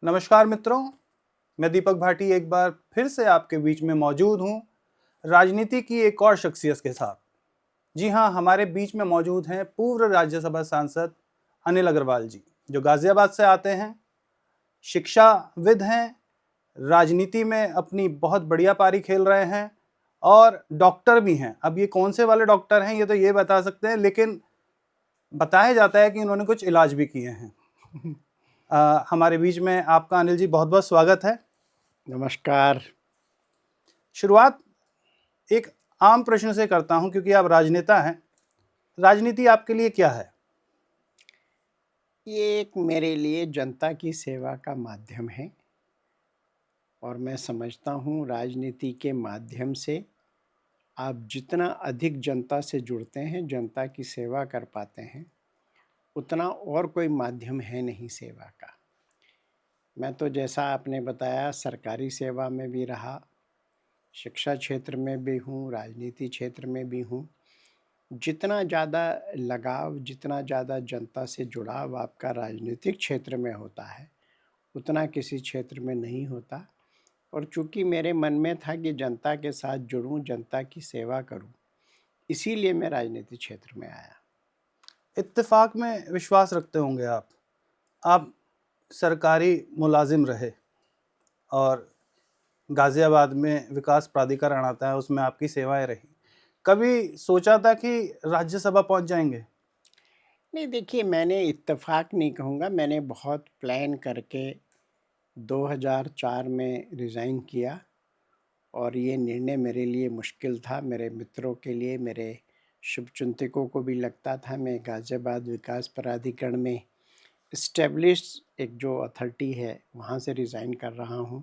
नमस्कार मित्रों, मैं दीपक भाटी एक बार फिर से आपके बीच में मौजूद हूँ, राजनीति की एक और शख्सियत के साथ। जी हाँ, हमारे बीच में मौजूद हैं पूर्व राज्यसभा सांसद अनिल अग्रवाल जी, जो गाजियाबाद से आते हैं, शिक्षाविद हैं, राजनीति में अपनी बहुत बढ़िया पारी खेल रहे हैं और डॉक्टर भी हैं। अब ये कौन से वाले डॉक्टर हैं, ये तो ये बता सकते हैं, लेकिन बताया जाता है कि इन्होंने कुछ इलाज भी किए हैं। हमारे बीच में आपका अनिल जी बहुत-बहुत स्वागत है। नमस्कार। शुरुआत एक आम प्रश्न से करता हूं क्योंकि आप राजनेता हैं। राजनीति आपके लिए क्या है? ये एक मेरे लिए जनता की सेवा का माध्यम है और मैं समझता हूँ राजनीति के माध्यम से आप जितना अधिक जनता से जुड़ते हैं, जनता की सेवा कर पाते हैं, उतना और कोई माध्यम है नहीं सेवा का। मैं तो जैसा आपने बताया सरकारी सेवा में भी रहा, शिक्षा क्षेत्र में भी हूँ, राजनीति क्षेत्र में भी हूँ। जितना ज़्यादा लगाव, जितना ज़्यादा जनता से जुड़ाव आपका राजनीतिक क्षेत्र में होता है, उतना किसी क्षेत्र में नहीं होता। और चूँकि मेरे मन में था कि जनता के साथ जुड़ूँ, जनता की सेवा करूँ, इसीलिए मैं राजनीतिक क्षेत्र में आया। इत्तेफाक में विश्वास रखते होंगे आप। आप सरकारी मुलाजिम रहे और गाजियाबाद में विकास प्राधिकरण आता है, उसमें आपकी सेवाएं रही। कभी सोचा था कि राज्यसभा पहुंच जाएंगे? नहीं देखिए, मैंने इत्तेफ़ाक नहीं कहूँगा, मैंने बहुत प्लान करके 2004 में रिज़ाइन किया और ये निर्णय मेरे लिए मुश्किल था, मेरे मित्रों के लिए, मेरे शुभचिंतकों को भी लगता था। मैं गाज़ियाबाद विकास प्राधिकरण में एस्टेब्लिश्ड एक जो अथॉरिटी है, वहाँ से रिज़ाइन कर रहा हूँ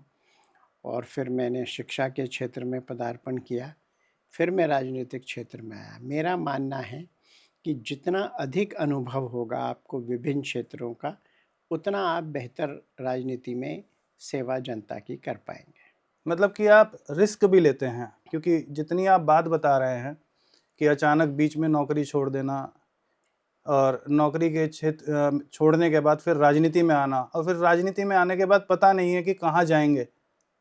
और फिर मैंने शिक्षा के क्षेत्र में पदार्पण किया, फिर मैं राजनीतिक क्षेत्र में आया। मेरा मानना है कि जितना अधिक अनुभव होगा आपको विभिन्न क्षेत्रों का, उतना आप बेहतर राजनीति में सेवा जनता की कर पाएँगे। मतलब कि आप रिस्क भी लेते हैं, क्योंकि जितनी आप बात बता रहे हैं कि अचानक बीच में नौकरी छोड़ देना और नौकरी के क्षेत्र छोड़ने के बाद फिर राजनीति में आना और फिर राजनीति में आने के बाद पता नहीं है कि कहाँ जाएंगे।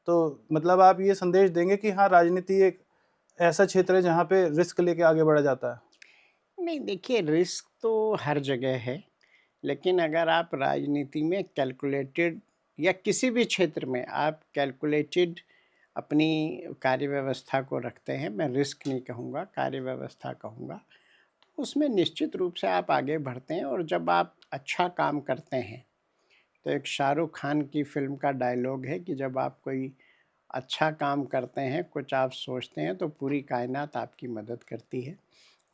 तो मतलब आप ये संदेश देंगे कि हाँ, राजनीति एक ऐसा क्षेत्र है जहाँ पे रिस्क लेके आगे बढ़ा जाता है। नहीं देखिए, रिस्क तो हर जगह है, लेकिन अगर आप राजनीति में कैलकुलेटेड या किसी भी क्षेत्र में आप कैलकुलेटेड अपनी कार्य व्यवस्था को रखते हैं, मैं रिस्क नहीं कहूँगा, कार्य व्यवस्था कहूँगा, तो उसमें निश्चित रूप से आप आगे बढ़ते हैं और जब आप अच्छा काम करते हैं, तो एक शाहरुख खान की फ़िल्म का डायलॉग है कि जब आप कोई अच्छा काम करते हैं, कुछ आप सोचते हैं, तो पूरी कायनात आपकी मदद करती है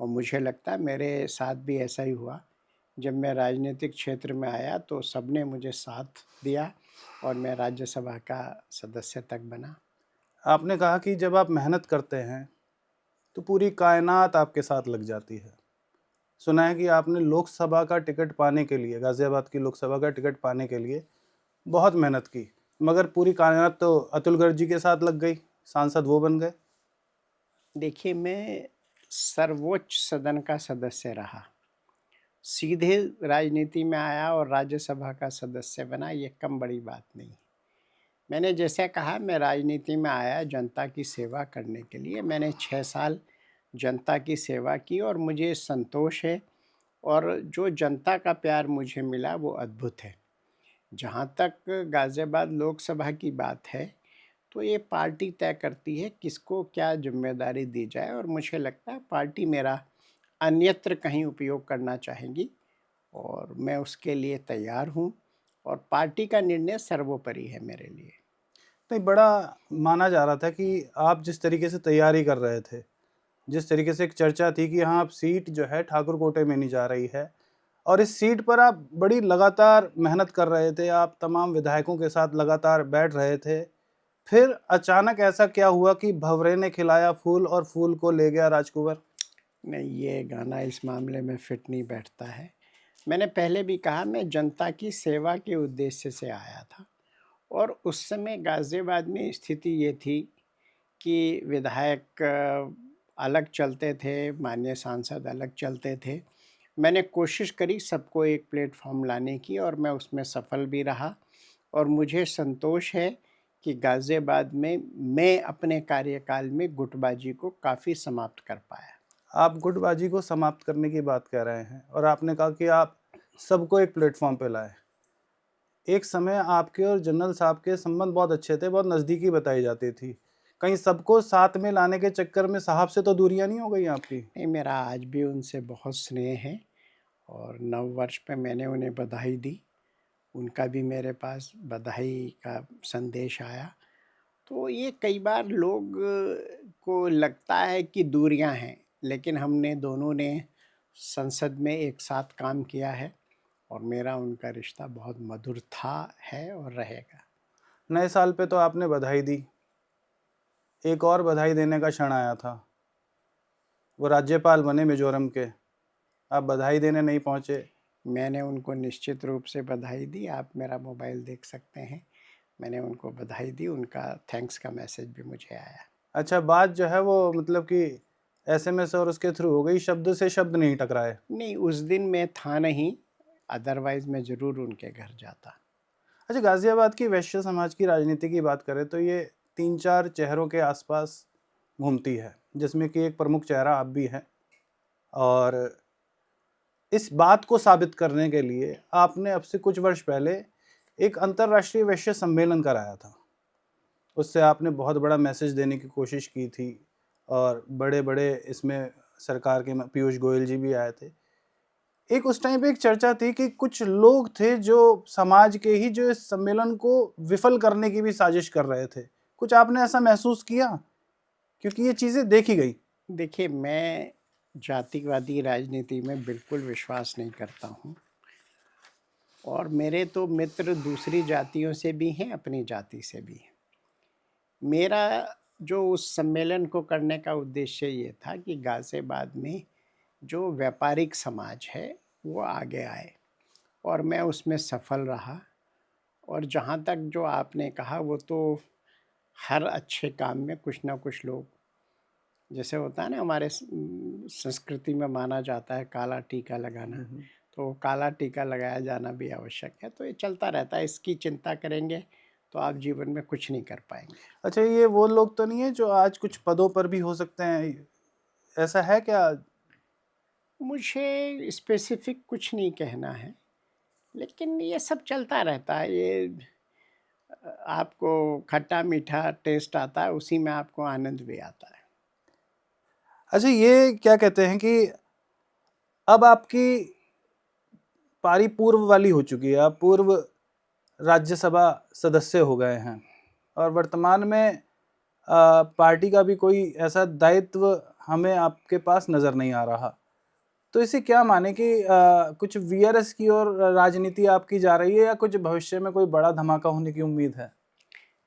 और मुझे लगता है मेरे साथ भी ऐसा ही हुआ। जब मैं राजनीतिक क्षेत्र में आया तो सबने मुझे साथ दिया और मैं राज्यसभा का सदस्य तक बना। आपने कहा कि जब आप मेहनत करते हैं तो पूरी कायनात आपके साथ लग जाती है। सुना है कि आपने लोकसभा का टिकट पाने के लिए, गाजियाबाद की लोकसभा का टिकट पाने के लिए बहुत मेहनत की, मगर पूरी कायनात तो अतुल गर्ग जी के साथ लग गई, सांसद वो बन गए। देखिए, मैं सर्वोच्च सदन का सदस्य रहा। सीधे राजनीति में आया और राज्यसभा का सदस्य बना, ये कम बड़ी बात नहीं। मैंने जैसे कहा, मैं राजनीति में आया जनता की सेवा करने के लिए। मैंने 6 साल जनता की सेवा की और मुझे संतोष है और जो जनता का प्यार मुझे मिला वो अद्भुत है। जहाँ तक गाज़ियाबाद लोकसभा की बात है, तो ये पार्टी तय करती है किसको क्या ज़िम्मेदारी दी जाए और मुझे लगता है पार्टी मेरा अन्यत्र कहीं उपयोग करना चाहेगी और मैं उसके लिए तैयार हूँ और पार्टी का निर्णय सर्वोपरि है मेरे लिए। नहीं, बड़ा माना जा रहा था कि आप जिस तरीके से तैयारी कर रहे थे, जिस तरीके से एक चर्चा थी कि हाँ, अब सीट जो है ठाकुर कोटे में नहीं जा रही है और इस सीट पर आप बड़ी लगातार मेहनत कर रहे थे, आप तमाम विधायकों के साथ लगातार बैठ रहे थे। फिर अचानक ऐसा क्या हुआ कि भंवरे ने खिलाया फूल और फूल को ले गया राजकुंवर? नहीं, ये गाना इस मामले में फिट नहीं बैठता है। मैंने पहले भी कहा, मैं जनता की सेवा के उद्देश्य से आया था और उस समय गाज़ियाबाद में स्थिति ये थी कि विधायक अलग चलते थे, माननीय सांसद अलग चलते थे। मैंने कोशिश करी सबको एक प्लेटफ़ॉर्म लाने की और मैं उसमें सफल भी रहा और मुझे संतोष है कि गाज़ियाबाद में मैं अपने कार्यकाल में गुटबाजी को काफ़ी समाप्त कर पाया। आप गुटबाजी को समाप्त करने की बात कह रहे हैं और आपने कहा कि आप सबको एक प्लेटफॉर्म पे लाए। एक समय आपके और जनरल साहब के संबंध बहुत अच्छे थे, बहुत नज़दीकी बताई जाती थी। कहीं सबको साथ में लाने के चक्कर में साहब से तो दूरियां नहीं हो गई आपकी? नहीं, मेरा आज भी उनसे बहुत स्नेह है और नव वर्ष पे मैंने उन्हें बधाई दी। उनका भी मेरे पास बधाई का संदेश आया। तो ये कई बार लोग को लगता है कि दूरियां हैं, लेकिन हमने दोनों ने संसद में एक साथ काम किया है और मेरा उनका रिश्ता बहुत मधुर था, है और रहेगा। नए साल पे तो आपने बधाई दी। एक और बधाई देने का क्षण आया था। वो राज्यपाल बने मिजोरम के। आप बधाई देने नहीं पहुंचे। मैंने उनको निश्चित रूप से बधाई दी। आप मेरा मोबाइल देख सकते हैं। मैंने उनको बधाई दी, उनका थैंक्स का मैसेज भी मुझे आया। अच्छा, बात जो है वो मतलब कि एसएमएस और उसके थ्रू हो गई, शब्द से शब्द नहीं टकराए। नहीं, उस दिन मैं था नहीं, अदरवाइज़ मैं ज़रूर उनके घर जाता। अच्छा, गाज़ियाबाद की वैश्य समाज की राजनीति की बात करें तो ये 3-4 चेहरों के आसपास घूमती है, जिसमें कि एक प्रमुख चेहरा आप भी हैं। और इस बात को साबित करने के लिए आपने अब से कुछ वर्ष पहले एक अंतर्राष्ट्रीय वैश्य सम्मेलन कराया था। उससे आपने बहुत बड़ा मैसेज देने की कोशिश की थी और बड़े-बड़े इसमें सरकार के पीयूष गोयल जी भी आए थे। एक उस टाइम पे एक चर्चा थी कि कुछ लोग थे जो समाज के ही, जो इस सम्मेलन को विफल करने की भी साजिश कर रहे थे। कुछ आपने ऐसा महसूस किया? क्योंकि ये चीज़ें देखी गई। देखिए, मैं जातिवादी राजनीति में बिल्कुल विश्वास नहीं करता हूँ और मेरे तो मित्र दूसरी जातियों से भी हैं, अपनी जाति से भी हैं। मेरा जो उस सम्मेलन को करने का उद्देश्य ये था कि गाज़ियाबाद में जो व्यापारिक समाज है, वो आगे आए और मैं उसमें सफल रहा। और जहाँ तक जो आपने कहा, वो तो हर अच्छे काम में कुछ ना कुछ लोग, जैसे होता है ना हमारे संस्कृति में माना जाता है काला टीका लगाना, तो काला टीका लगाया जाना भी आवश्यक है। तो ये चलता रहता है, इसकी चिंता करेंगे तो आप जीवन में कुछ नहीं कर पाएंगे। अच्छा, ये वो लोग तो नहीं है जो आज कुछ पदों पर भी हो सकते हैं? ऐसा है क्या? मुझे स्पेसिफिक कुछ नहीं कहना है, लेकिन ये सब चलता रहता है। ये आपको खट्टा मीठा टेस्ट आता है, उसी में आपको आनंद भी आता है। अच्छा, ये क्या कहते हैं कि अब आपकी पारी पूर्व वाली हो चुकी है, आप पूर्व राज्यसभा सदस्य हो गए हैं और वर्तमान में पार्टी का भी कोई ऐसा दायित्व हमें आपके पास नज़र नहीं आ रहा। तो इसे क्या माने कि कुछ वीआरएस की ओर राजनीति आपकी जा रही है या कुछ भविष्य में कोई बड़ा धमाका होने की उम्मीद है?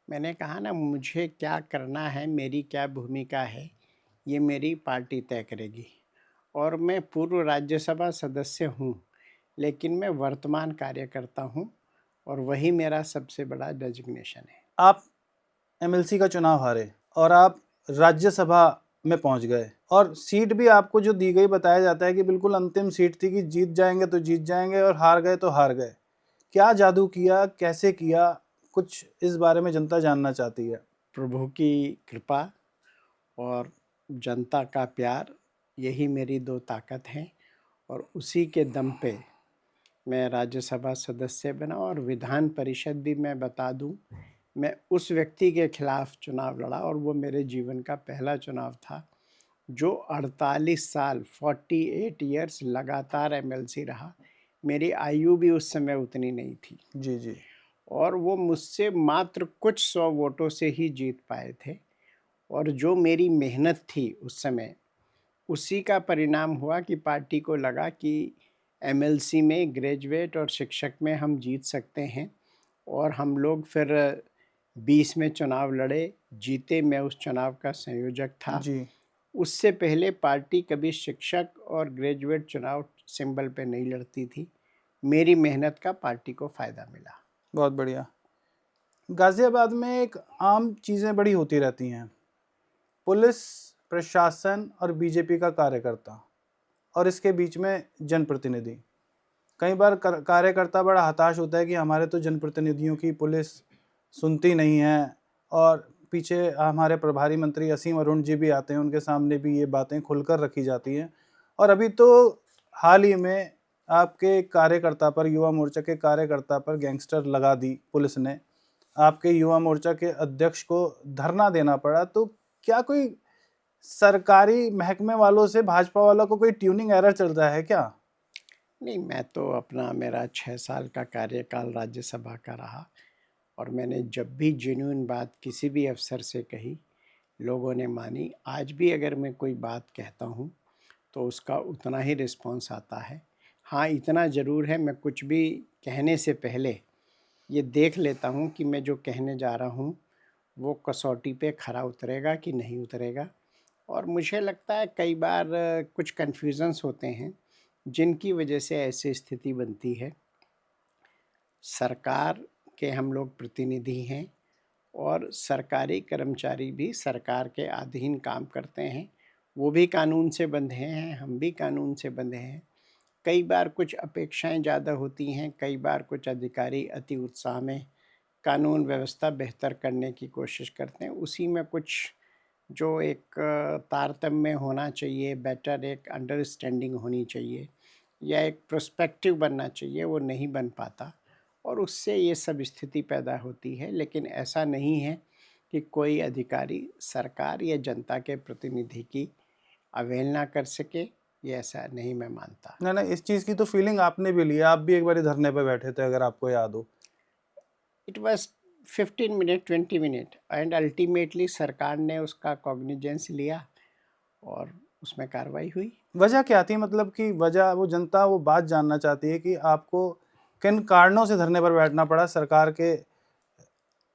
मैंने कहा ना, मुझे क्या करना है, मेरी क्या भूमिका है, ये मेरी पार्टी तय करेगी। और मैं पूर्व राज्यसभा सदस्य हूँ, लेकिन मैं वर्तमान कार्यकर्ता हूँ और वही मेरा सबसे बड़ा डेजिग्नेशन है। आप एमएलसी का चुनाव हारे और आप राज्यसभा में पहुंच गए और सीट भी आपको जो दी गई, बताया जाता है कि बिल्कुल अंतिम सीट थी कि जीत जाएंगे तो जीत जाएंगे और हार गए तो हार गए। क्या जादू किया, कैसे किया? कुछ इस बारे में जनता जानना चाहती है। प्रभु की कृपा और जनता का प्यार, यही मेरी दो ताकत हैं और उसी के दम पे मैं राज्यसभा सदस्य बना। और विधान परिषद भी मैं बता दूं, मैं उस व्यक्ति के खिलाफ चुनाव लड़ा और वो मेरे जीवन का पहला चुनाव था जो 48 साल 48 ईयर्स लगातार एमएलसी रहा। मेरी आयु भी उस समय उतनी नहीं थी जी जी। और वो मुझसे मात्र कुछ 100 वोटों से ही जीत पाए थे। और जो मेरी मेहनत थी उस समय, उसी का परिणाम हुआ कि पार्टी को लगा कि एमएलसी में ग्रेजुएट और शिक्षक में हम जीत सकते हैं। और हम लोग फिर 20 में चुनाव लड़े, जीते। मैं उस चुनाव का संयोजक था। जी। उससे पहले पार्टी कभी शिक्षक और ग्रेजुएट चुनाव सिंबल पे नहीं लड़ती थी। मेरी मेहनत का पार्टी को फ़ायदा मिला। बहुत बढ़िया। गाज़ियाबाद में एक आम चीज़ें बड़ी होती रहती हैं। पुलिस, प्रशासन और बीजेपी का कार्यकर्ता और इसके बीच में जनप्रतिनिधि। कई बार कार्यकर्ता बड़ा हताश होता है कि हमारे तो जनप्रतिनिधियों की पुलिस सुनती नहीं है, और पीछे हमारे प्रभारी मंत्री असीम अरुण जी भी आते हैं, उनके सामने भी ये बातें खुलकर रखी जाती हैं। और अभी तो हाल ही में आपके कार्यकर्ता पर, युवा मोर्चा के कार्यकर्ता पर गैंगस्टर लगा दी पुलिस ने, आपके युवा मोर्चा के अध्यक्ष को धरना देना पड़ा। तो क्या कोई सरकारी महकमे वालों से भाजपा वालों को कोई ट्यूनिंग एरर चल रहा है क्या? नहीं, मैं तो अपना मेरा 6 साल का कार्यकाल राज्यसभा का रहा और मैंने जब भी जेन्युइन बात किसी भी अफसर से कही, लोगों ने मानी। आज भी अगर मैं कोई बात कहता हूँ तो उसका उतना ही रिस्पॉन्स आता है। हाँ, इतना ज़रूर है, मैं कुछ भी कहने से पहले ये देख लेता हूँ कि मैं जो कहने जा रहा हूँ वो कसौटी पे खरा उतरेगा कि नहीं उतरेगा। और मुझे लगता है कई बार कुछ कन्फ्यूज़न्स होते हैं जिनकी वजह से ऐसी स्थिति बनती है। सरकार के हम लोग प्रतिनिधि हैं और सरकारी कर्मचारी भी सरकार के अधीन काम करते हैं। वो भी कानून से बंधे हैं, हम भी कानून से बंधे हैं। कई बार कुछ अपेक्षाएं ज़्यादा होती हैं, कई बार कुछ अधिकारी अति उत्साह में कानून व्यवस्था बेहतर करने की कोशिश करते हैं। उसी में कुछ जो एक तारतम्य होना चाहिए, बेटर एक अंडरस्टैंडिंग होनी चाहिए या एक पर्सपेक्टिव बनना चाहिए, वो नहीं बन पाता और उससे ये सब स्थिति पैदा होती है। लेकिन ऐसा नहीं है कि कोई अधिकारी सरकार या जनता के प्रतिनिधि की अवहेलना कर सके, ये ऐसा नहीं मैं मानता। ना, इस चीज़ की तो फीलिंग आपने भी ली है, आप भी एक बारी धरने पे बैठे थे, अगर आपको याद हो। It was 15 minute 20 minute and ultimately सरकार ने उसका कॉग्निजेंस लिया और उसमें कार्रवाई हुई। वजह क्या थी? मतलब कि वजह, वो जनता वो बात जानना चाहती है कि आपको किन कारणों से धरने पर बैठना पड़ा, सरकार के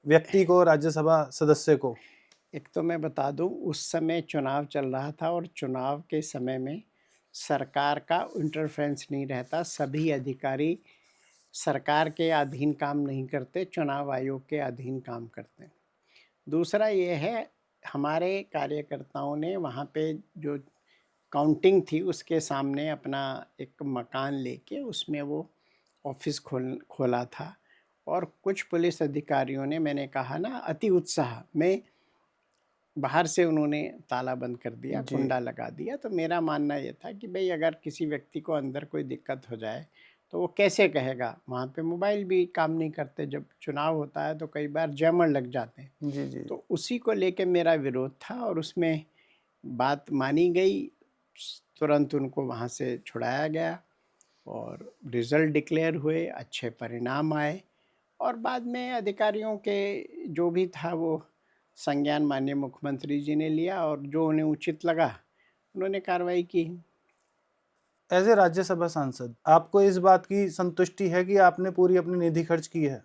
व्यक्ति को, राज्यसभा सदस्य को? एक तो मैं बता दूं, उस समय चुनाव चल रहा था और चुनाव के समय में सरकार का इंटरफेरेंस नहीं रहता। सभी अधिकारी सरकार के अधीन काम नहीं करते, चुनाव आयोग के अधीन काम करते हैं। दूसरा ये है, हमारे कार्यकर्ताओं ने वहाँ पे जो काउंटिंग थी उसके सामने अपना एक मकान लेके उसमें वो ऑफिस खोला था और कुछ पुलिस अधिकारियों ने, मैंने कहा ना, अति उत्साह में बाहर से उन्होंने ताला बंद कर दिया, जी। कुंडा लगा दिया। तो मेरा मानना ये था कि भाई अगर किसी व्यक्ति को अंदर कोई दिक्कत हो जाए तो वो कैसे कहेगा। वहाँ पे मोबाइल भी काम नहीं करते, जब चुनाव होता है तो कई बार जैमर लग जाते हैं। जी, जी। तो उसी को लेके मेरा विरोध था और उसमें बात मानी गई। तुरंत उनको वहाँ से छुड़ाया गया और रिज़ल्ट डिक्लेयर हुए, अच्छे परिणाम आए और बाद में अधिकारियों के जो भी था वो संज्ञान माननीय मुख्यमंत्री जी ने लिया और जो उन्हें उचित लगा उन्होंने कार्रवाई की। एज ए राज्यसभा सांसद, आपको इस बात की संतुष्टि है कि आपने पूरी अपनी निधि खर्च की है?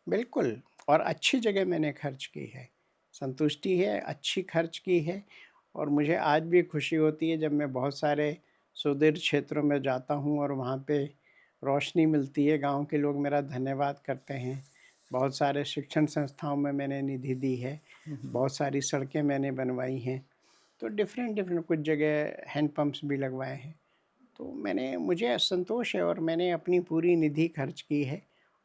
बिल्कुल, और अच्छी जगह मैंने खर्च की है। संतुष्टि है, अच्छी खर्च की है और मुझे आज भी खुशी होती है जब मैं बहुत सारे सुदूर क्षेत्रों में जाता हूँ और वहाँ पे रोशनी मिलती है, गाँव के लोग मेरा धन्यवाद करते हैं। बहुत सारे शिक्षण संस्थाओं में मैंने निधि दी है, बहुत सारी सड़कें मैंने बनवाई हैं, तो डिफरेंट कुछ जगह हैंड पंप्स भी लगवाए हैं। तो मुझे संतोष है और मैंने अपनी पूरी निधि खर्च की है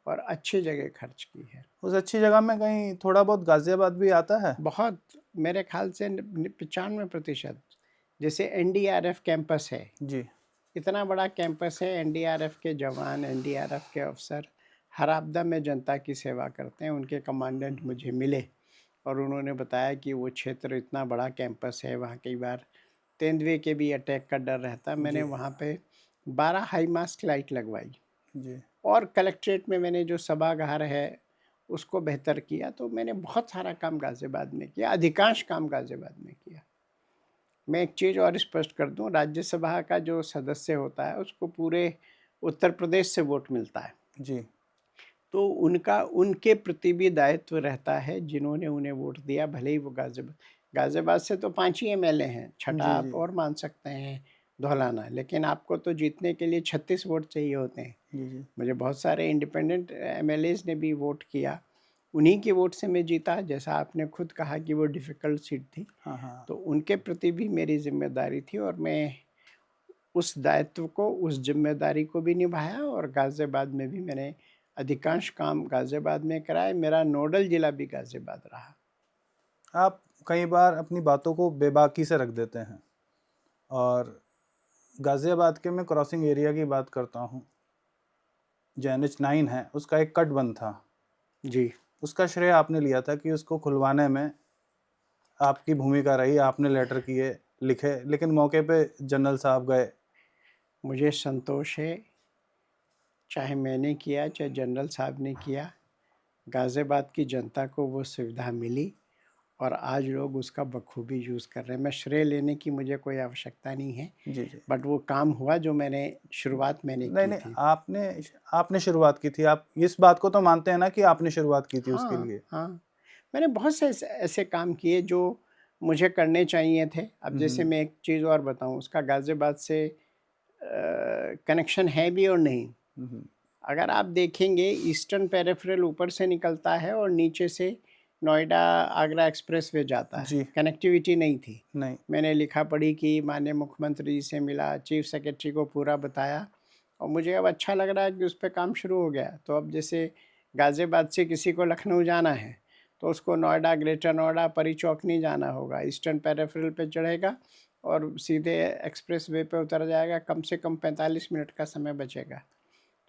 और अच्छी जगह खर्च की है। उस अच्छी जगह में कहीं थोड़ा बहुत गाजियाबाद भी आता है? बहुत, मेरे ख्याल से 95%। जैसे एनडीआरएफ कैंपस है, जी। इतना बड़ा कैंपस है, एनडीआरएफ के जवान, एनडीआरएफ के अफसर हर आपदा में जनता की सेवा करते हैं। उनके कमांडेंट मुझे मिले और उन्होंने बताया कि वो क्षेत्र इतना बड़ा कैंपस है, वहाँ कई बार तेंदुए के भी अटैक का डर रहता है। मैंने जी। वहाँ पे 12 हाई मास्ट लाइट लगवाई जी। और कलेक्ट्रेट में मैंने जो सभागार है उसको बेहतर किया। तो मैंने बहुत सारा काम गाज़ियाबाद में किया, अधिकांश काम गाज़ियाबाद में किया। मैं एक चीज़ और स्पष्ट कर दूं, राज्यसभा का जो सदस्य होता है उसको पूरे उत्तर प्रदेश से वोट मिलता है। जी। तो उनके प्रति भी दायित्व रहता है, जिन्होंने उन्हें वोट दिया, भले ही वो गाज़ियाबाद से तो 5 ही एमएलए हैं, छठा जी। आप जी। और मान सकते हैं धौलाना, लेकिन आपको तो जीतने के लिए 36 वोट चाहिए होते हैं। जी। जी। मुझे बहुत सारे इंडिपेंडेंट एमएलएज ने भी वोट किया, उन्हीं के वोट से मैं जीता। जैसा आपने खुद कहा कि वो डिफ़िकल्ट सीट थी, हाँ, हाँ। तो उनके प्रति भी मेरी जिम्मेदारी थी और मैं उस दायित्व को, उस ज़िम्मेदारी को भी निभाया और गाज़ियाबाद में भी मैंने अधिकांश काम गाज़ियाबाद में कराए। मेरा नोडल ज़िला भी गाज़ियाबाद रहा। आप कई बार अपनी बातों को बेबाकी से रख देते हैं, और गाज़ियाबाद के मैं क्रॉसिंग एरिया की बात करता हूँ। जो NH9 है, उसका एक कट बंद था। जी। उसका श्रेय आपने लिया था कि उसको खुलवाने में आपकी भूमिका रही, आपने लेटर किए, लिखे, लेकिन मौके पे जनरल साहब गए। मुझे संतोष है, चाहे मैंने किया, चाहे जनरल साहब ने किया, गाज़ियाबाद की जनता को वो सुविधा मिली और आज लोग उसका बखूबी यूज़ कर रहे हैं। मैं श्रेय लेने की मुझे कोई आवश्यकता नहीं है, जी, जी। बट वो काम हुआ जो शुरुआत मैंने नहीं, की नहीं, थी। आपने शुरुआत की थी। आप इस बात को तो मानते हैं ना कि आपने शुरुआत की थी उसके हाँ, लिए? हाँ। मैंने बहुत से ऐसे काम किए जो मुझे करने चाहिए थे। अब हुँ, जैसे हुँ। मैं एक चीज़ और बताऊँ, उसका गाज़ियाबाद से कनेक्शन है भी और नहीं। हुँ, हुँ। अगर आप देखेंगे, ईस्टर्न पेरिफेरल ऊपर से निकलता है और नीचे से नोएडा आगरा एक्सप्रेसवे जाता है। जी, कनेक्टिविटी नहीं थी। नहीं। मैंने लिखा पढ़ी की, माननीय मुख्यमंत्री जी से मिला, चीफ सेक्रेटरी को पूरा बताया और मुझे अब अच्छा लग रहा है कि उस पे काम शुरू हो गया। तो अब जैसे गाज़ियाबाद से किसी को लखनऊ जाना है, तो उसको नोएडा, ग्रेटर नोएडा, परी चौक नहीं जाना होगा। ईस्टर्न पेरिफेरल पे चढ़ेगा और सीधे एक्सप्रेसवे पे उतर जाएगा। कम से कम 45 मिनट का समय बचेगा।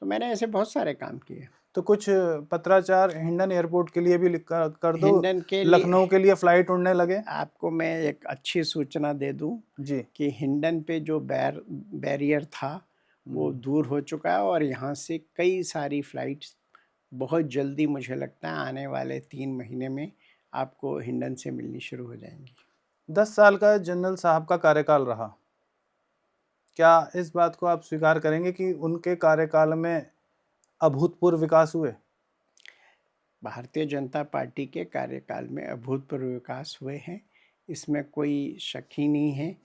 तो मैंने ऐसे बहुत सारे काम किए। तो कुछ पत्राचार हिंडन एयरपोर्ट के लिए भी लिख कर दो, हिंडन के लिए लखनऊ के लिए फ्लाइट उड़ने लगे। आपको मैं एक अच्छी सूचना दे दूं जी। कि हिंडन पे जो बैरियर था वो दूर हो चुका है और यहाँ से कई सारी फ्लाइट्स बहुत जल्दी, मुझे लगता है आने वाले 3 महीने में आपको हिंडन से मिलनी शुरू हो जाएंगी। 10 साल का जनरल साहब का कार्यकाल रहा। क्या इस बात को आप स्वीकार करेंगे कि उनके कार्यकाल में अभूतपूर्व विकास हुए? भारतीय जनता पार्टी के कार्यकाल में अभूतपूर्व विकास हुए हैं, इसमें कोई शक ही नहीं है।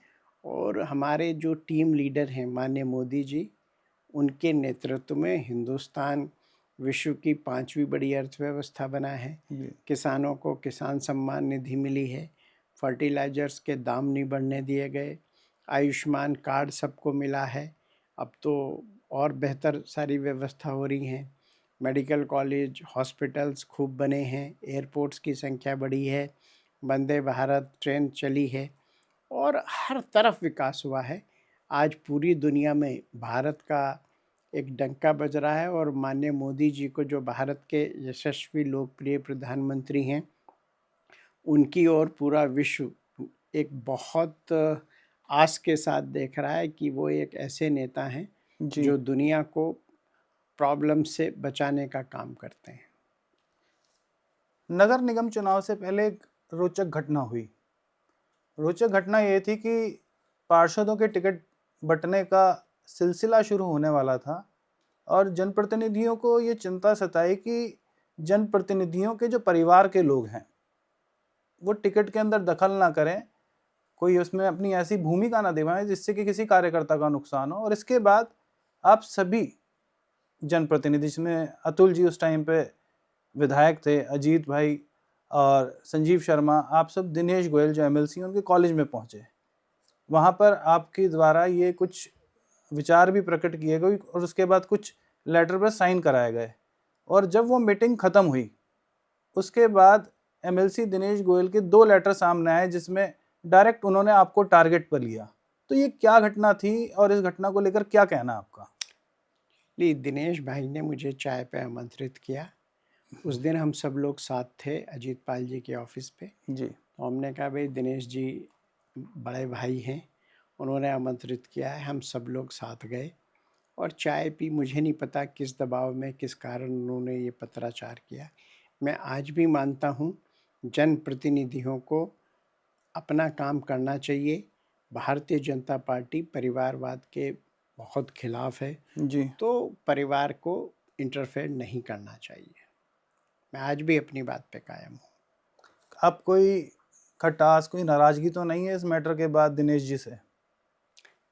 और हमारे जो टीम लीडर हैं माननीय मोदी जी, उनके नेतृत्व में हिंदुस्तान विश्व की 5वीं बड़ी अर्थव्यवस्था बना है। जी। किसानों को किसान सम्मान निधि मिली है, फर्टिलाइजर्स के दाम नहीं बढ़ने दिए गए, आयुष्मान कार्ड सबको मिला है। अब तो और बेहतर सारी व्यवस्था हो रही हैं। मेडिकल कॉलेज, हॉस्पिटल्स खूब बने हैं, एयरपोर्ट्स की संख्या बढ़ी है, वंदे भारत ट्रेन चली है और हर तरफ विकास हुआ है। आज पूरी दुनिया में भारत का एक डंका बज रहा है और माननीय मोदी जी को, जो भारत के यशस्वी लोकप्रिय प्रधानमंत्री हैं, उनकी ओर पूरा विश्व एक बहुत आस के साथ देख रहा है कि वो एक ऐसे नेता हैं जी। जो दुनिया को प्रॉब्लम से बचाने का काम करते हैं। नगर निगम चुनाव से पहले एक रोचक घटना हुई। रोचक घटना ये थी कि पार्षदों के टिकट बंटने का सिलसिला शुरू होने वाला था, और जनप्रतिनिधियों को ये चिंता सताई कि जनप्रतिनिधियों के जो परिवार के लोग हैं, वो टिकट के अंदर दखल ना करें, कोई उसमें अपनी ऐसी भूमिका ना निभाएं जिससे कि किसी कार्यकर्ता का नुकसान हो। और इसके बाद आप सभी जनप्रतिनिधि, जिसमें अतुल जी उस टाइम पे विधायक थे, अजीत भाई और संजीव शर्मा, आप सब दिनेश गोयल जो MLC उनके कॉलेज में पहुंचे। वहाँ पर आपके द्वारा ये कुछ विचार भी प्रकट किए गए और उसके बाद कुछ लेटर पर साइन कराए गए। और जब वो मीटिंग ख़त्म हुई, उसके बाद MLC दिनेश गोयल के 2 लेटर सामने आए जिसमें डायरेक्ट उन्होंने आपको टारगेट पर लिया। तो ये क्या घटना थी और इस घटना को लेकर क्या कहना आपका? दिनेश भाई ने मुझे चाय पे आमंत्रित किया। उस दिन हम सब लोग साथ थे अजीत पाल जी के ऑफिस पे। जी। तो हमने कहा भाई दिनेश जी बड़े भाई हैं, उन्होंने आमंत्रित किया है, हम सब लोग साथ गए और चाय पी। मुझे नहीं पता किस दबाव में, किस कारण उन्होंने ये पत्राचार किया। मैं आज भी मानता हूँ जनप्रतिनिधियों को अपना काम करना चाहिए। भारतीय जनता पार्टी परिवारवाद के बहुत खिलाफ है, जी। तो परिवार को इंटरफेयर नहीं करना चाहिए। मैं आज भी अपनी बात पे कायम हूँ। अब कोई खटास, कोई नाराज़गी तो नहीं है इस मैटर के बाद दिनेश जी से?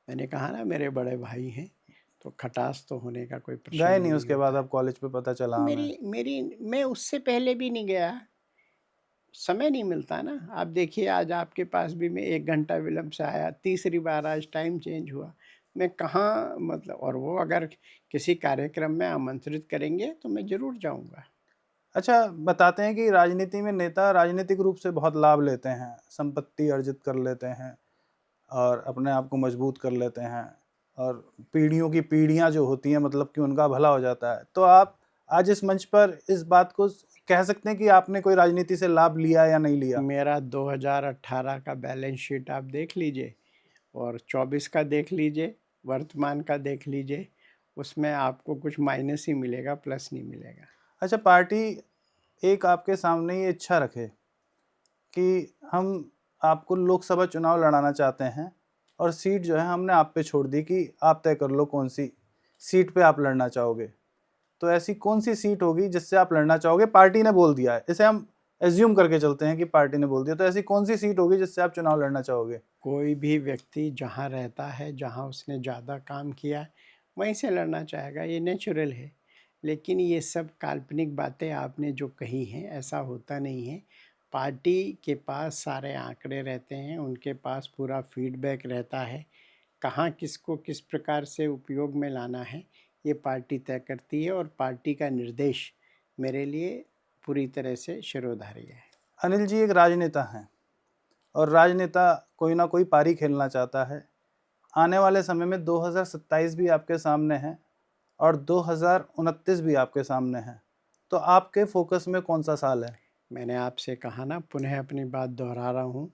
मैंने कहा ना, मेरे बड़े भाई हैं, तो खटास तो होने का कोई प्रश्न गए ही नहीं नहीं उसके बाद होता। आप कॉलेज पे, पता चला हमें। मेरी मेरी मैं उससे पहले भी नहीं गया, समय नहीं मिलता ना। आप देखिए, आज आपके पास भी मैं 1 घंटा विलम्ब से आया, तीसरी बार आज टाइम चेंज हुआ। मैं कहाँ मतलब, और वो अगर किसी कार्यक्रम में आमंत्रित करेंगे तो मैं ज़रूर जाऊँगा। अच्छा, बताते हैं कि राजनीति में नेता राजनीतिक रूप से बहुत लाभ लेते हैं, संपत्ति अर्जित कर लेते हैं और अपने आप को मजबूत कर लेते हैं और पीढ़ियों की पीढ़ियां जो होती हैं मतलब कि उनका भला हो जाता है। तो आप आज इस मंच पर इस बात को कह सकते हैं कि आपने कोई राजनीति से लाभ लिया या नहीं लिया? मेरा 2018 का बैलेंस शीट आप देख लीजिए और 24 का देख लीजिए, वर्तमान का देख लीजिए, उसमें आपको कुछ माइनस ही मिलेगा, प्लस नहीं मिलेगा। अच्छा, पार्टी एक आपके सामने ये इच्छा रखे कि हम आपको लोकसभा चुनाव लड़ाना चाहते हैं और सीट जो है हमने आप पे छोड़ दी कि आप तय कर लो कौन सी सीट पे आप लड़ना चाहोगे। तो ऐसी कौन सी सीट होगी जिससे आप लड़ना चाहोगे? पार्टी ने बोल दिया है, इसे हम एज्यूम करके चलते हैं कि पार्टी ने बोल दिया, तो ऐसी कौन सी सीट होगी जिससे आप चुनाव लड़ना चाहोगे? कोई भी व्यक्ति जहाँ रहता है, जहाँ उसने ज़्यादा काम किया है, वहीं से लड़ना चाहेगा, ये नेचुरल है। लेकिन ये सब काल्पनिक बातें आपने जो कही हैं, ऐसा होता नहीं है। पार्टी के पास सारे आंकड़े रहते हैं, उनके पास पूरा फीडबैक रहता है। कहाँ किसको किस प्रकार से उपयोग में लाना है, ये पार्टी तय करती है और पार्टी का निर्देश मेरे लिए पूरी तरह से शिरोधार्य है। अनिल जी एक राजनेता हैं और राजनेता कोई ना कोई पारी खेलना चाहता है। आने वाले समय में 2027 भी आपके सामने है और 2029 भी आपके सामने है। तो आपके फोकस में कौन सा साल है? मैंने आपसे कहा ना, पुनः अपनी बात दोहरा रहा हूँ,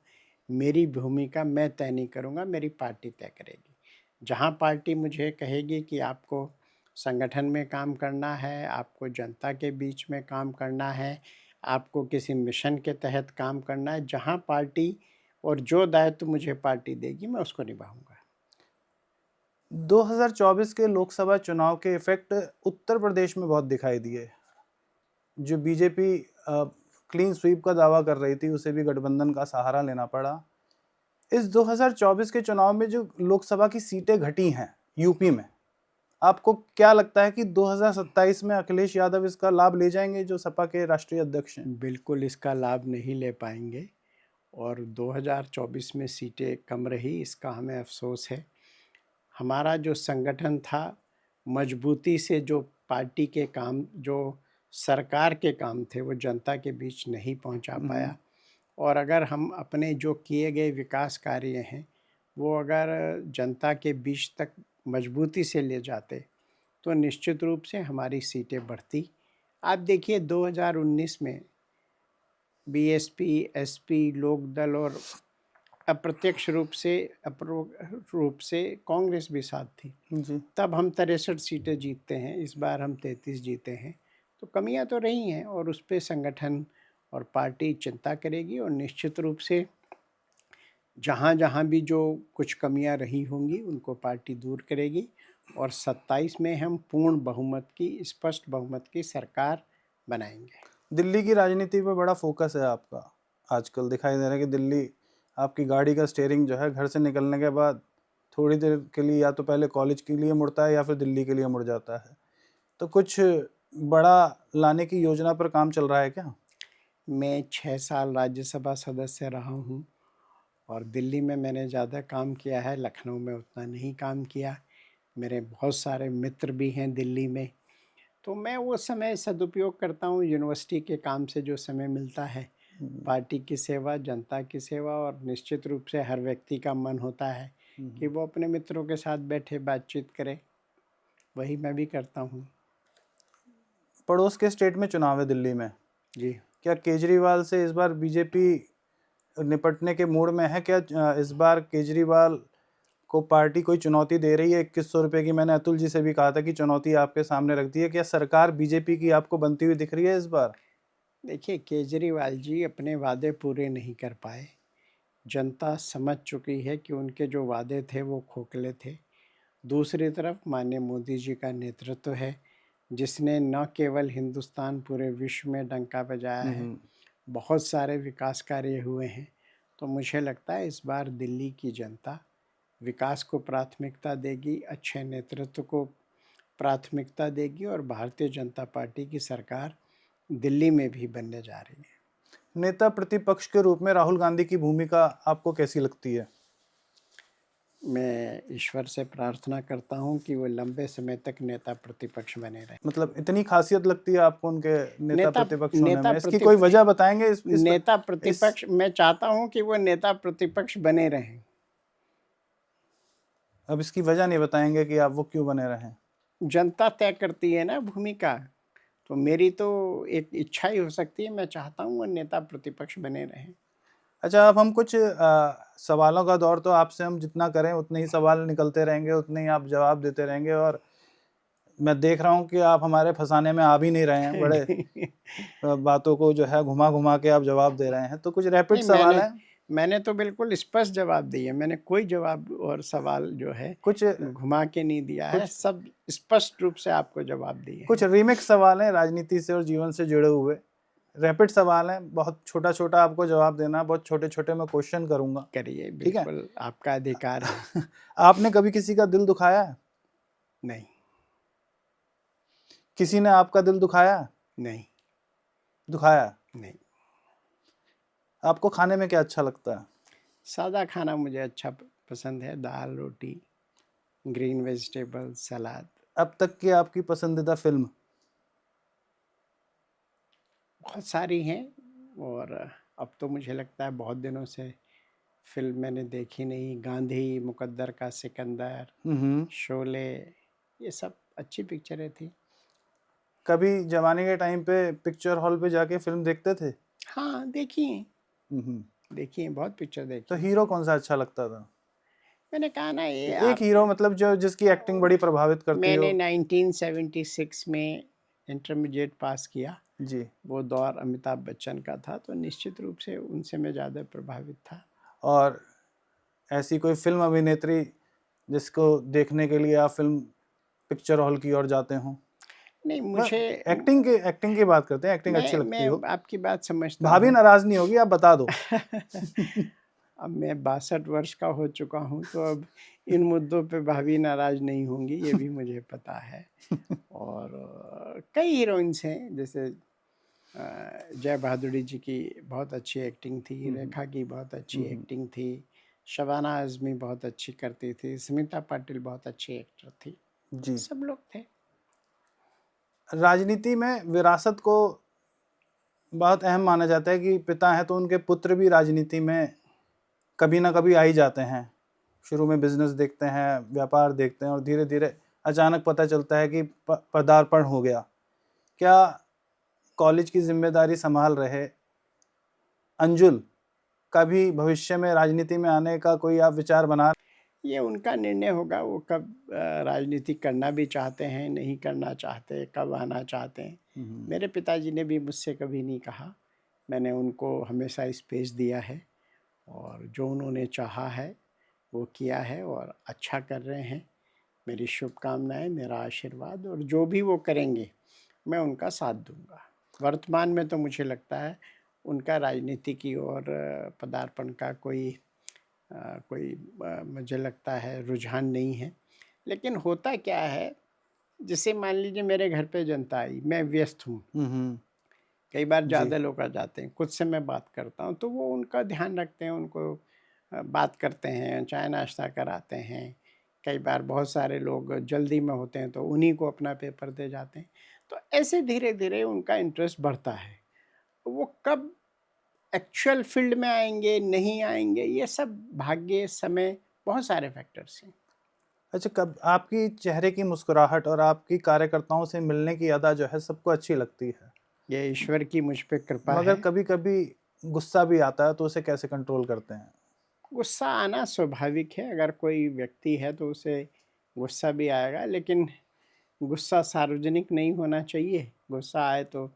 मेरी भूमिका मैं तय नहीं करूँगा, मेरी पार्टी तय करेगी। जहाँ पार्टी मुझे कहेगी कि आपको संगठन में काम करना है, आपको जनता के बीच में काम करना है, आपको किसी मिशन के तहत काम करना है, जहाँ पार्टी और जो दायित्व मुझे पार्टी देगी मैं उसको निभाऊँगा। 2024 के लोकसभा चुनाव के इफेक्ट उत्तर प्रदेश में बहुत दिखाई दिए। जो बीजेपी क्लीन स्वीप का दावा कर रही थी उसे भी गठबंधन का सहारा लेना पड़ा। इस 2024 के चुनाव में जो लोकसभा की सीटें घटी हैं यूपी में, आपको क्या लगता है कि 2027 में अखिलेश यादव इसका लाभ ले जाएंगे जो सपा के राष्ट्रीय अध्यक्ष हैं? बिल्कुल इसका लाभ नहीं ले पाएंगे और 2024 में सीटें कम रही, इसका हमें अफसोस है। हमारा जो संगठन था, मजबूती से जो पार्टी के काम, जो सरकार के काम थे, वो जनता के बीच नहीं पहुंचा पाया। और अगर हम अपने जो किए गए विकास कार्य हैं, वो अगर जनता के बीच तक मजबूती से ले जाते, तो निश्चित रूप से हमारी सीटें बढ़ती। आप देखिए 2019 में बीएसपी, एसपी, लोकदल और अप्रत्यक्ष रूप से कांग्रेस भी साथ थी। जी। तब हम 63 सीटें जीतते हैं, इस बार हम 33 जीते हैं। तो कमियां तो रही हैं और उस पे संगठन और पार्टी चिंता करेगी और निश्चित रूप से जहाँ जहाँ भी जो कुछ कमियां रही होंगी उनको पार्टी दूर करेगी और 27 में हम पूर्ण बहुमत की, स्पष्ट बहुमत की सरकार बनाएंगे। दिल्ली की राजनीति पे बड़ा फोकस है आपका। आजकल दिखाई दे रहा है कि दिल्ली आपकी गाड़ी का स्टीयरिंग जो है घर से निकलने के बाद थोड़ी देर के लिए या तो पहले कॉलेज के लिए मुड़ता है या फिर दिल्ली के लिए मुड़ जाता है। तो कुछ बड़ा लाने की योजना पर काम चल रहा है क्या? मैं 6 साल राज्यसभा सदस्य रहा हूँ और दिल्ली में मैंने ज़्यादा काम किया है, लखनऊ में उतना नहीं काम किया। मेरे बहुत सारे मित्र भी हैं दिल्ली में, तो मैं वो समय सदुपयोग करता हूँ यूनिवर्सिटी के काम से जो समय मिलता है, पार्टी की सेवा, जनता की सेवा और निश्चित रूप से हर व्यक्ति का मन होता है कि वो अपने मित्रों के साथ बैठे बातचीत करे, वही मैं भी करता हूँ। पड़ोस के स्टेट में चुनाव है दिल्ली में, जी। क्या केजरीवाल से इस बार बीजेपी निपटने के मूड में है क्या? इस बार केजरीवाल को पार्टी कोई चुनौती दे रही है? 2100 रुपये की मैंने अतुल जी से भी कहा था कि चुनौती आपके सामने रख दी है। क्या सरकार बीजेपी की आपको बनती हुई दिख रही है इस बार? देखिए, केजरीवाल जी अपने वादे पूरे नहीं कर पाए। जनता समझ चुकी है कि उनके जो वादे थे वो खोखले थे। दूसरी तरफ माननीय मोदी जी का नेतृत्व है, जिसने न केवल हिंदुस्तान, पूरे विश्व में डंका बजाया है, बहुत सारे विकास कार्य हुए हैं। तो मुझे लगता है इस बार दिल्ली की जनता विकास को प्राथमिकता देगी, अच्छे नेतृत्व को प्राथमिकता देगी और भारतीय जनता पार्टी की सरकार दिल्ली में भी बनने जा रही है। नेता प्रतिपक्ष के रूप में राहुल गांधी की भूमिका आपको कैसी लगती है? मैं ईश्वर से प्रार्थना करता हूँ कि वो लंबे समय तक नेता प्रतिपक्ष बने रहे। मतलब इतनी खासियत लगती है आपको उनके नेता नेता प्रतिपक्ष होने नेता में? इसकी प्रति कोई वजह बताएंगे? नेता इस प्रतिपक्ष मैं चाहता हूँ कि वो नेता प्रतिपक्ष बने रहें। अब इसकी वजह नहीं बताएंगे कि आप वो क्यों बने रहे? जनता तय करती है ना भूमिका, तो मेरी तो एक इच्छा ही हो सकती है, मैं चाहता हूँ वो नेता प्रतिपक्ष बने रहें। अच्छा, अब हम कुछ सवालों का दौर, तो आपसे हम जितना करें उतने ही सवाल निकलते रहेंगे, उतने ही आप जवाब देते रहेंगे, और मैं देख रहा हूँ कि आप हमारे फंसाने में आ भी नहीं रहे हैं। बड़े बातों को जो है घुमा घुमा के आप जवाब दे रहे हैं। तो कुछ रैपिड नहीं, सवाल हैं, मैंने तो बिल्कुल स्पष्ट जवाब दिए। मैंने कोई जवाब और सवाल जो है कुछ घुमा के नहीं दिया है, कुछ सब स्पष्ट रूप से आपको जवाब दिए कुछ हैं। रीमिक्स सवाल हैं राजनीति से और जीवन से जुड़े हुए। रैपिड सवाल हैं, बहुत छोटा छोटा आपको जवाब देना, बहुत छोटे छोटे मैं क्वेश्चन करूंगा। करिए, ठीक है? बिल्कुल आपका अधिकार है। आपने कभी किसी का दिल दुखाया है? नहीं। किसी ने आपका दिल दुखाया है? नहीं। दुखाया? नहीं। आपको खाने में क्या अच्छा लगता है? सादा खाना मुझे अच्छा पसंद है, दाल रोटी, ग्रीन वेजिटेबल, सलाद। अब तक की आपकी पसंदीदा फिल्म? बहुत सारी हैं, और अब तो मुझे लगता है बहुत दिनों से फिल्म मैंने देखी नहीं। गांधी, मुकद्दर का सिकंदर, शोले, ये सब अच्छी पिक्चरें थी। कभी जवानी के टाइम पे पिक्चर हॉल पे जाके फिल्म देखते थे? हाँ, देखी हैं, हम्म। देखी हैं, बहुत पिक्चर तो देखी हैं। हीरो कौन सा अच्छा लगता था? मैंने कहा ना, ये एक हीरो, मतलब जो जिसकी एक्टिंग बड़ी प्रभावित करती हो। मैंने 1976 में इंटरमीडिएट पास किया। जी। वो दौर अमिताभ बच्चन का था, तो निश्चित रूप से उनसे मैं ज़्यादा प्रभावित था। और ऐसी कोई फिल्म अभिनेत्री जिसको देखने के लिए आप फिल्म पिक्चर हॉल की ओर जाते हो? नहीं, मुझे एक्टिंग की बात करते हैं, एक्टिंग अच्छी लगती मैं हो। आपकी बात समझता भाभी हूँ। नाराज नहीं होगी, आप बता दो। अब मैं 62 वर्ष का हो चुका हूँ, तो अब इन मुद्दों पे भाभी नाराज नहीं होंगी, ये भी मुझे पता है। और कई हीरोइंस हैं, जैसे जय बहादुरी जी की बहुत अच्छी एक्टिंग थी, रेखा की बहुत अच्छी एक्टिंग थी, शबाना आज़मी बहुत अच्छी करती थी, स्मिता पाटिल बहुत अच्छी एक्टर थी, जी। सब लोग थे। राजनीति में विरासत को बहुत अहम माना जाता है कि पिता हैं तो उनके पुत्र भी राजनीति में कभी ना कभी आ ही जाते हैं। शुरू में बिजनेस देखते हैं, व्यापार देखते हैं, और धीरे धीरे अचानक पता चलता है कि पदार्पण हो गया। क्या कॉलेज की जिम्मेदारी संभाल रहे अंजुल का भी भविष्य में राजनीति में आने का कोई आप विचार बना? ये उनका निर्णय होगा, वो कब राजनीति करना भी चाहते हैं, नहीं करना चाहते, कब आना चाहते हैं। मेरे पिताजी ने भी मुझसे कभी नहीं कहा, मैंने उनको हमेशा स्पेस दिया है, और जो उन्होंने चाहा है वो किया है, और अच्छा कर रहे हैं। मेरी शुभकामनाएं, मेरा आशीर्वाद, और जो भी वो करेंगे मैं उनका साथ दूंगा। वर्तमान में तो मुझे लगता है उनका राजनीति की ओर पदार्पण का मुझे लगता है रुझान नहीं है। लेकिन होता क्या है, जैसे मान लीजिए मेरे घर पे जनता आई, मैं व्यस्त हूँ, कई बार ज़्यादा लोग आ जाते हैं, कुछ से मैं बात करता हूँ, तो वो उनका ध्यान रखते हैं, उनको बात करते हैं, चाय नाश्ता कराते हैं। कई बार बहुत सारे लोग जल्दी में होते हैं, तो उन्हीं को अपना पेपर दे जाते हैं। तो ऐसे धीरे धीरे उनका इंटरेस्ट बढ़ता है। वो कब एक्चुअल फील्ड में आएंगे, नहीं आएंगे, ये सब भाग्य, समय, बहुत सारे फैक्टर्स हैं। अच्छा, कब आपकी चेहरे की मुस्कुराहट और आपकी कार्यकर्ताओं से मिलने की अदा जो है सबको अच्छी लगती है, ये ईश्वर की मुझ पे कृपा मगर है। कभी कभी गुस्सा भी आता है, तो उसे कैसे कंट्रोल करते हैं? गुस्सा आना स्वाभाविक है, अगर कोई व्यक्ति है तो उसे गुस्सा भी आएगा, लेकिन गुस्सा सार्वजनिक नहीं होना चाहिए। गुस्सा आए तो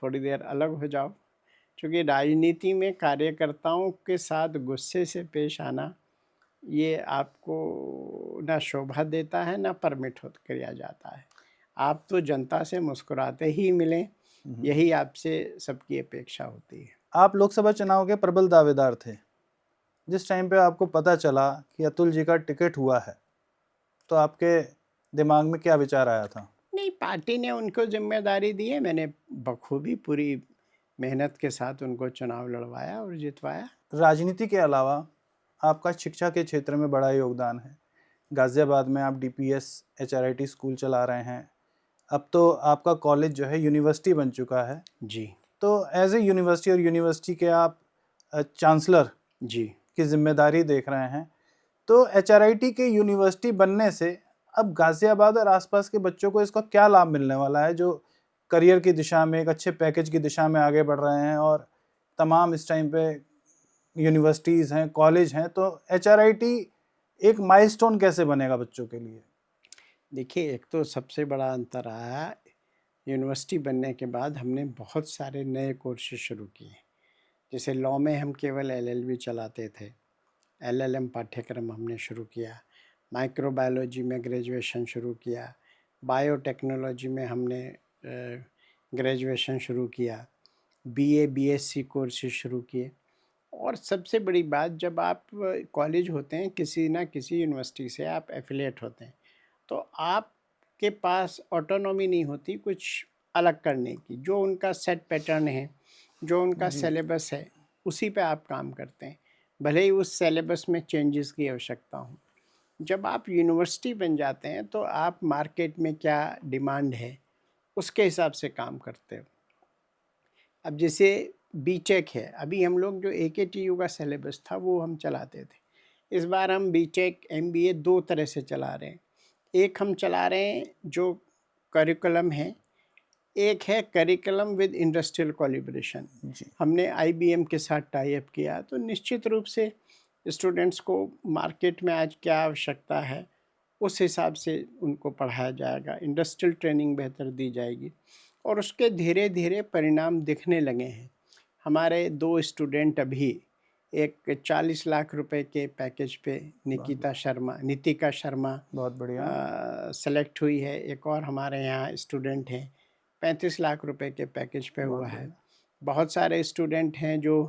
थोड़ी देर अलग हो जाओ, क्योंकि राजनीति में कार्यकर्ताओं के साथ गुस्से से पेश आना, ये आपको ना शोभा देता है, ना परमिट हो किया जाता है। आप तो जनता से मुस्कुराते ही मिलें, यही आपसे सबकी अपेक्षा होती है। आप लोकसभा चुनाव के प्रबल दावेदार थे। जिस टाइम पे आपको पता चला कि अतुल जी का टिकट हुआ है, तो आपके दिमाग में क्या विचार आया था? नहीं, पार्टी ने उनको जिम्मेदारी दी है, मैंने बखूबी पूरी मेहनत के साथ उनको चुनाव लड़वाया और जितवाया। राजनीति के अलावा आपका शिक्षा के क्षेत्र में बड़ा योगदान है। गाज़ियाबाद में आप डीपीएस एचआरआईटी स्कूल चला रहे हैं। अब तो आपका कॉलेज जो है यूनिवर्सिटी बन चुका है। जी, तो एज ए यूनिवर्सिटी और यूनिवर्सिटी के आप चांसलर जी। की जिम्मेदारी देख रहे हैं। तो एचआरआईटी के यूनिवर्सिटी बनने से अब गाज़ियाबाद और आसपास के बच्चों को इसका क्या लाभ मिलने वाला है, जो करियर की दिशा में एक अच्छे पैकेज की दिशा में आगे बढ़ रहे हैं और तमाम इस टाइम पे यूनिवर्सिटीज़ हैं, कॉलेज हैं, तो एचआरआईटी एक माइलस्टोन कैसे बनेगा बच्चों के लिए? देखिए, एक तो सबसे बड़ा अंतर आया, यूनिवर्सिटी बनने के बाद हमने बहुत सारे नए कोर्सेज शुरू किए। जैसे लॉ में हम केवल एलएलबी चलाते थे, एलएलएम पाठ्यक्रम हमने शुरू किया, माइक्रोबायोलॉजी में ग्रेजुएशन शुरू किया, बायोटेक्नोलॉजी में हमने ग्रेजुएशन शुरू किया, बीए, बीएससी कोर्सेज शुरू किए। और सबसे बड़ी बात, जब आप कॉलेज होते हैं, किसी ना किसी यूनिवर्सिटी से आप एफिलिएट होते हैं, तो आपके पास ऑटोनॉमी नहीं होती कुछ अलग करने की। जो उनका सेट पैटर्न है, जो उनका जी, सिलेबस है, उसी पे आप काम करते हैं, भले ही उस सिलेबस में चेंजेस की आवश्यकता हो। जब आप यूनिवर्सिटी बन जाते हैं तो आप मार्केट में क्या डिमांड है, उसके हिसाब से काम करते हो। अब जैसे बीटेक है, अभी हम लोग जो एकेटीयू का सिलेबस था वो हम चलाते थे। इस बार हम बीटेक एमबीए दो तरह से चला रहे हैं। एक हम चला रहे हैं जो करिकुलम है, एक है करिकुलम विद इंडस्ट्रियल कोलैबोरेशन। जी, हमने आईबीएम के साथ टाई अप किया, तो निश्चित रूप से स्टूडेंट्स को मार्केट में आज क्या आवश्यकता है उस हिसाब से उनको पढ़ाया जाएगा, इंडस्ट्रियल ट्रेनिंग बेहतर दी जाएगी और उसके धीरे धीरे परिणाम दिखने लगे हैं। हमारे दो स्टूडेंट अभी एक 40 लाख रुपए के पैकेज पे नितिका शर्मा बहुत बढ़िया। सेलेक्ट हुई है। एक और हमारे यहाँ स्टूडेंट हैं 35 लाख रुपए के पैकेज पे बहुत हुआ है। बढ़िया। बहुत सारे स्टूडेंट हैं जो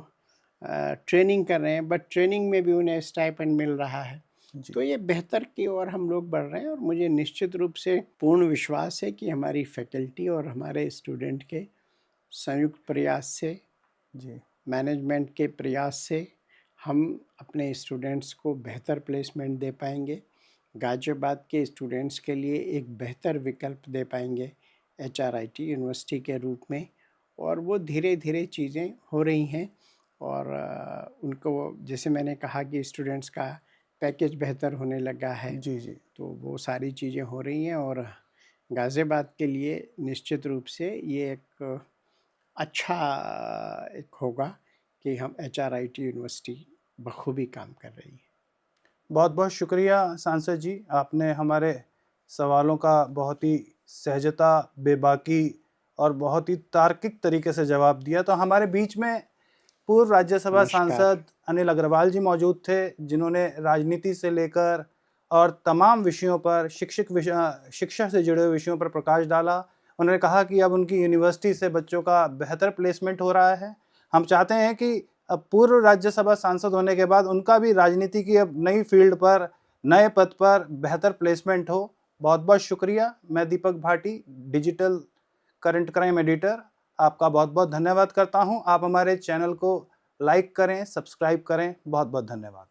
ट्रेनिंग कर रहे हैं, बट ट्रेनिंग में भी उन्हें स्टाइपेंड मिल रहा है। जी, तो ये बेहतर की ओर हम लोग बढ़ रहे हैं और मुझे निश्चित रूप से पूर्ण विश्वास है कि हमारी फैकल्टी और हमारे स्टूडेंट के संयुक्त प्रयास से, जी, मैनेजमेंट के प्रयास से हम अपने स्टूडेंट्स को बेहतर प्लेसमेंट दे पाएंगे, गाजियाबाद के स्टूडेंट्स के लिए एक बेहतर विकल्प दे पाएंगे एचआरआईटी यूनिवर्सिटी के रूप में। और वो धीरे धीरे चीज़ें हो रही हैं और उनको, जैसे मैंने कहा कि स्टूडेंट्स का पैकेज बेहतर होने लगा है, जी, जी। तो वो सारी चीज़ें हो रही हैं और गाज़ियाबाद के लिए निश्चित रूप से ये एक अच्छा एक होगा कि हम एचआरआईटी यूनिवर्सिटी बखूबी काम कर रही है। बहुत बहुत शुक्रिया सांसद जी, आपने हमारे सवालों का बहुत ही सहजता, बेबाकी और बहुत ही तार्किक तरीके से जवाब दिया। तो हमारे बीच में पूर्व राज्यसभा नमस्कार। सांसद अनिल अग्रवाल जी मौजूद थे, जिन्होंने राजनीति से लेकर और तमाम विषयों पर, शिक्षा से जुड़े हुए विषयों पर प्रकाश डाला। उन्होंने कहा कि अब उनकी यूनिवर्सिटी से बच्चों का बेहतर प्लेसमेंट हो रहा है। हम चाहते हैं कि अब पूर्व राज्यसभा सांसद होने के बाद उनका भी राजनीति की अब नई फील्ड पर, नए पद पर बेहतर प्लेसमेंट हो। बहुत बहुत शुक्रिया। मैं Deepak Bhati, digital current crime editor, आपका बहुत बहुत धन्यवाद करता हूं। आप हमारे चैनल को लाइक करें, सब्सक्राइब करें। बहुत बहुत धन्यवाद।